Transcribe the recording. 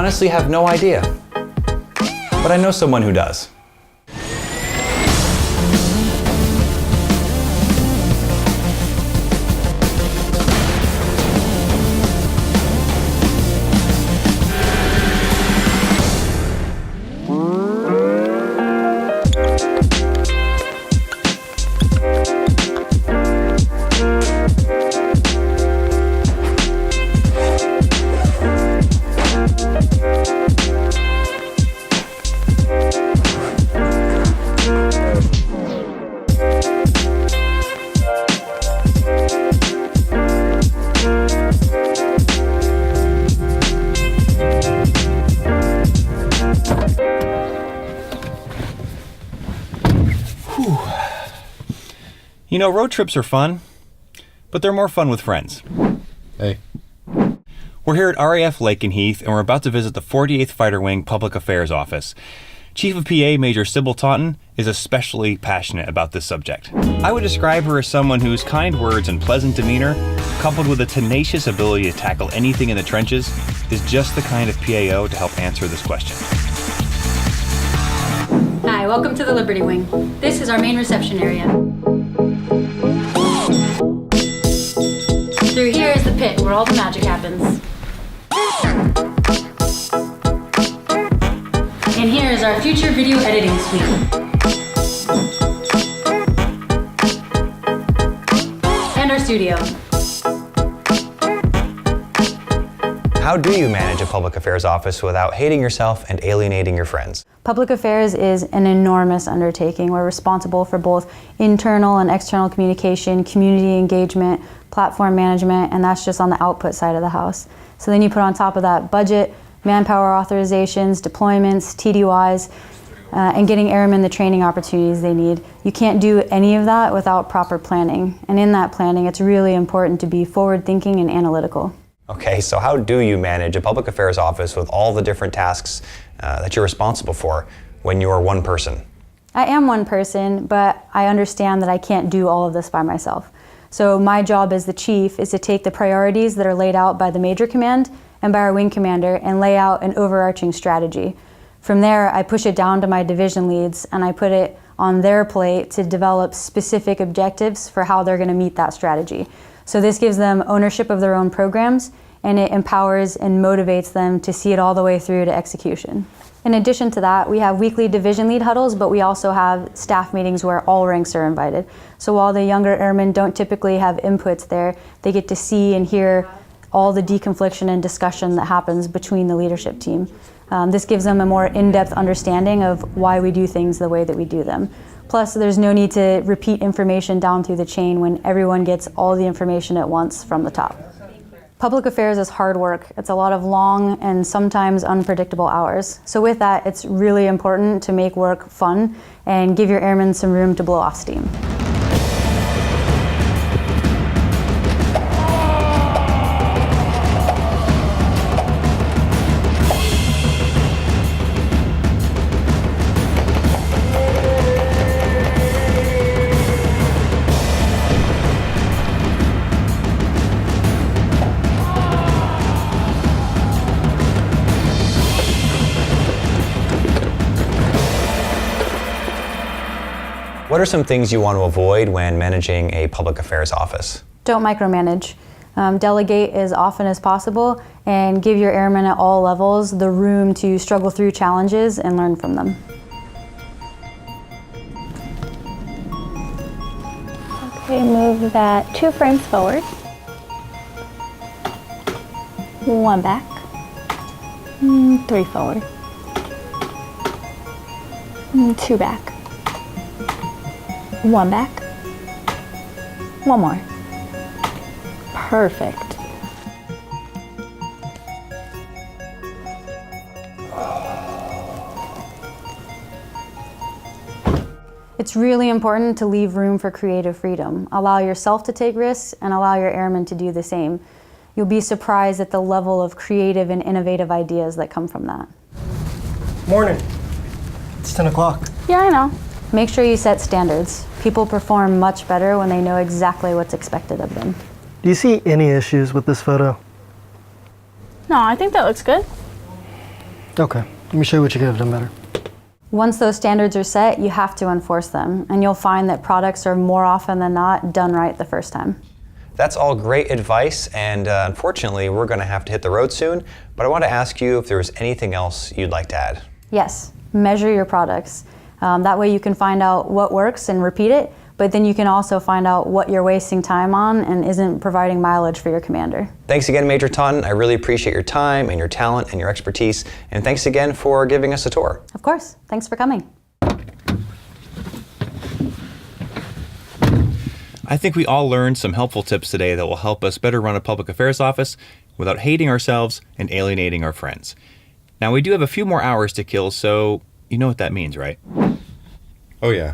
honestly have no idea. But I know someone who does. You know, road trips are fun, but they're more fun with friends. Hey. We're here at RAF Lakenheath, and we're about to visit the 48th Fighter Wing Public Affairs Office. Chief of PA Major Sybil Taunton is especially passionate about this subject. I would describe her as someone whose kind words and pleasant demeanor, coupled with a tenacious ability to tackle anything in the trenches, is just the kind of PAO to help answer this question. Hi, welcome to the Liberty Wing. This is our main reception area. Through here is the pit where all the magic happens. And here is our future video editing suite. And our studio. How do you manage a public affairs office without hating yourself and alienating your friends? Public affairs is an enormous undertaking. We're responsible for both internal and external communication, community engagement, platform management, and that's just on the output side of the house. So then you put on top of that budget, manpower authorizations, deployments, TDYs, and getting airmen the training opportunities they need. You can't do any of that without proper planning. And in that planning, it's really important to be forward-thinking and analytical. Okay, so how do you manage a public affairs office with all the different tasks that you're responsible for when you're one person? I am one person, but I understand that I can't do all of this by myself. So my job as the chief is to take the priorities that are laid out by the major command and by our wing commander and lay out an overarching strategy. From there, I push it down to my division leads and I put it on their plate to develop specific objectives for how they're going to meet that strategy. So this gives them ownership of their own programs, and it empowers and motivates them to see it all the way through to execution. In addition to that, we have weekly division lead huddles, but we also have staff meetings where all ranks are invited. So while the younger airmen don't typically have inputs there, they get to see and hear all the deconfliction and discussion that happens between the leadership team. This gives them a more in-depth understanding of why we do things the way that we do them. Plus, there's no need to repeat information down through the chain when everyone gets all the information at once from the top. Public affairs is hard work. It's a lot of long and sometimes unpredictable hours. So with that, it's really important to make work fun and give your airmen some room to blow off steam. What are some things you want to avoid when managing a public affairs office? Don't micromanage. Delegate as often as possible and give your airmen at all levels the room to struggle through challenges and learn from them. Okay, move that 2 frames forward. 1 back. 3 forward. 2 back. 1 back. 1 more. Perfect. It's really important to leave room for creative freedom. Allow yourself to take risks and allow your airmen to do the same. You'll be surprised at the level of creative and innovative ideas that come from that. Morning. It's 10 o'clock. Yeah, I know. Make sure you set standards. People perform much better when they know exactly what's expected of them. Do you see any issues with this photo? No, I think that looks good. Okay, let me show you what you could have done better. Once those standards are set, you have to enforce them, and you'll find that products are more often than not done right the first time. That's all great advice, and unfortunately, we're going to have to hit the road soon, but I want to ask you if there was anything else you'd like to add. Yes, measure your products. That way you can find out what works and repeat it, but then you can also find out what you're wasting time on and isn't providing mileage for your commander. Thanks again, Major Taunton. I really appreciate your time and your talent and your expertise, and thanks again for giving us a tour. Of course, thanks for coming. I think we all learned some helpful tips today that will help us better run a public affairs office without hating ourselves and alienating our friends. Now, we do have a few more hours to kill, so you know what that means, right? Oh yeah,